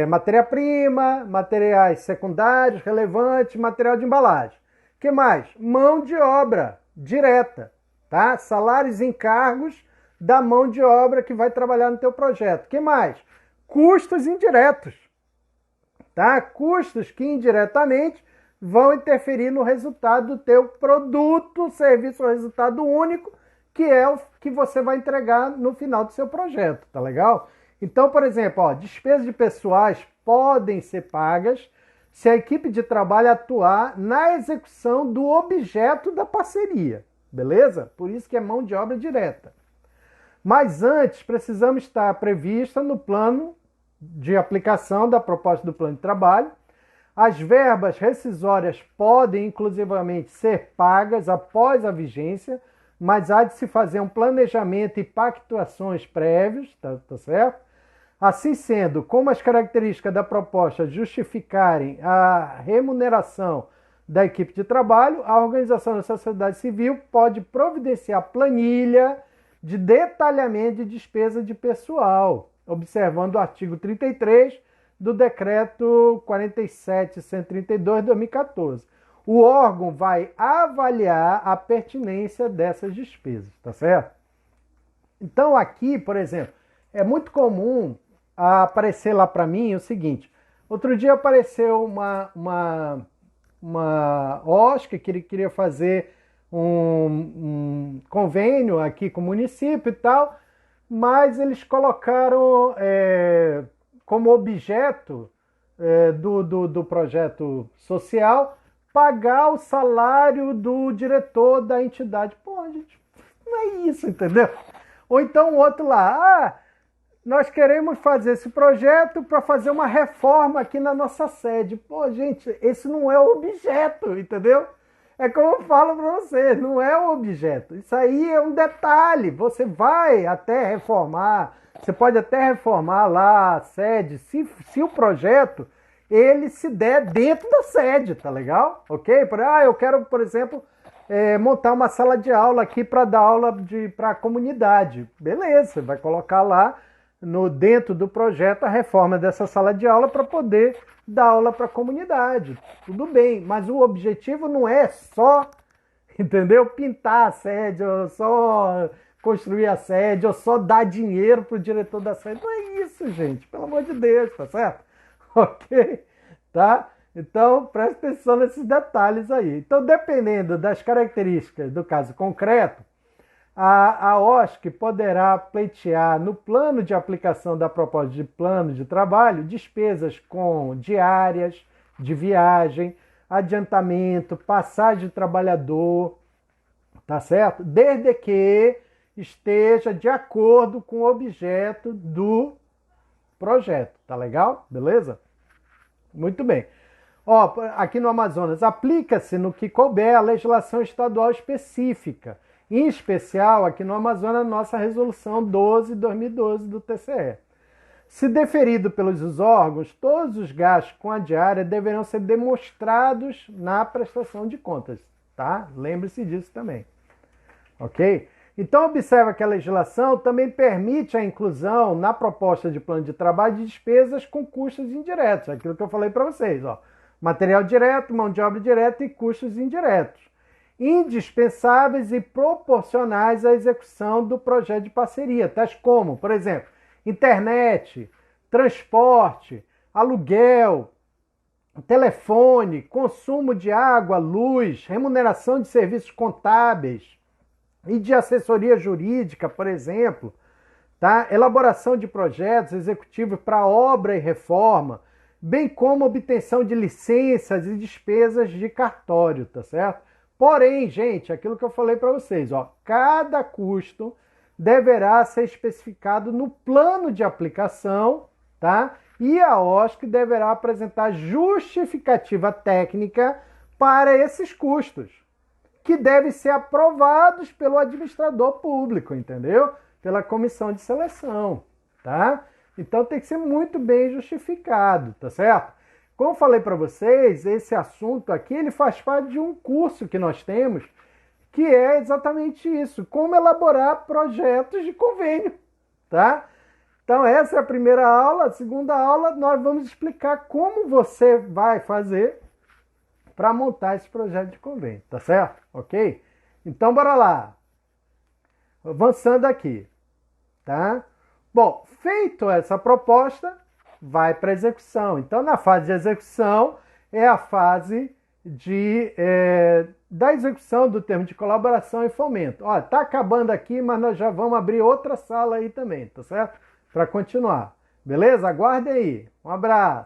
Matéria-prima, materiais secundários, relevantes, material de embalagem. O que mais? Mão de obra direta, tá? Salários e encargos da mão de obra que vai trabalhar no teu projeto. O que mais? Custos indiretos, tá? Custos que indiretamente vão interferir no resultado do teu produto, serviço ou resultado único, que é o que você vai entregar no final do seu projeto, tá legal? Então, por exemplo, ó, despesas de pessoais podem ser pagas se a equipe de trabalho atuar na execução do objeto da parceria, beleza? Por isso que é mão de obra direta. Mas antes, precisamos estar prevista no plano de aplicação da proposta do plano de trabalho. As verbas rescisórias podem, inclusivamente, ser pagas após a vigência, mas há de se fazer um planejamento e pactuações prévios, tá certo? Assim sendo, como as características da proposta justificarem a remuneração da equipe de trabalho, a organização da sociedade civil pode providenciar planilha de detalhamento de despesa de pessoal, observando o artigo 33 do Decreto 47.132 de 2014. O órgão vai avaliar a pertinência dessas despesas, tá certo? Então aqui, por exemplo, é muito comum aparecer lá para mim o seguinte: outro dia apareceu uma OSC que ele queria fazer um convênio aqui com o município e tal, mas eles colocaram como objeto do projeto social pagar o salário do diretor da entidade. Pô, gente, não é isso, entendeu? Ou então o outro lá, nós queremos fazer esse projeto para fazer uma reforma aqui na nossa sede. Pô, gente, esse não é o objeto, entendeu? É como eu falo para você, não é o objeto. Isso aí é um detalhe. Você vai até reformar, você pode até reformar lá a sede, se o projeto ele se der dentro da sede, tá legal? Ok? Eu quero, por exemplo, montar uma sala de aula aqui para dar aula para a comunidade. Beleza, você vai colocar lá dentro do projeto a reforma dessa sala de aula para poder dar aula para a comunidade. Tudo bem, mas o objetivo não é só, entendeu? Pintar a sede, ou só construir a sede, ou só dar dinheiro para o diretor da sede. Não é isso, gente, pelo amor de Deus, tá certo? Ok? Tá? Então, preste atenção nesses detalhes aí. Então, dependendo das características do caso concreto, a OSC poderá pleitear no plano de aplicação da proposta de plano de trabalho despesas com diárias, de viagem, adiantamento, passagem de trabalhador, tá certo? Desde que esteja de acordo com o objeto do projeto, tá legal? Beleza? Muito bem. Ó, aqui no Amazonas, aplica-se no que couber a legislação estadual específica. Em especial, aqui no Amazonas, a nossa resolução 12/2012 do TCE. Se deferido pelos órgãos, todos os gastos com a diária deverão ser demonstrados na prestação de contas, tá? Lembre-se disso também. Ok? Então, observa que a legislação também permite a inclusão na proposta de plano de trabalho de despesas com custos indiretos. Aquilo que eu falei para vocês, ó. Material direto, mão de obra direta e custos indiretos. Indispensáveis e proporcionais à execução do projeto de parceria, tais como, por exemplo, internet, transporte, aluguel, telefone, consumo de água, luz, remuneração de serviços contábeis e de assessoria jurídica, por exemplo, tá? Elaboração de projetos executivos para obra e reforma, bem como obtenção de licenças e despesas de cartório, tá certo? Porém, gente, aquilo que eu falei para vocês, ó, cada custo deverá ser especificado no plano de aplicação, tá? E a OSC deverá apresentar justificativa técnica para esses custos, que devem ser aprovados pelo administrador público, entendeu? Pela comissão de seleção, tá? Então tem que ser muito bem justificado, tá certo? Como eu falei para vocês, esse assunto aqui ele faz parte de um curso que nós temos, que é exatamente isso, como elaborar projetos de convênio, tá? Então essa é a primeira aula. A segunda aula nós vamos explicar como você vai fazer para montar esse projeto de convênio, tá certo? Ok? Então bora lá. Avançando aqui, tá? Bom, feito essa proposta, vai para execução. Então, na fase de execução, é a fase da execução do termo de colaboração e fomento. Ó, tá acabando aqui, mas nós já vamos abrir outra sala aí também, tá certo? Para continuar. Beleza? Aguardem aí. Um abraço.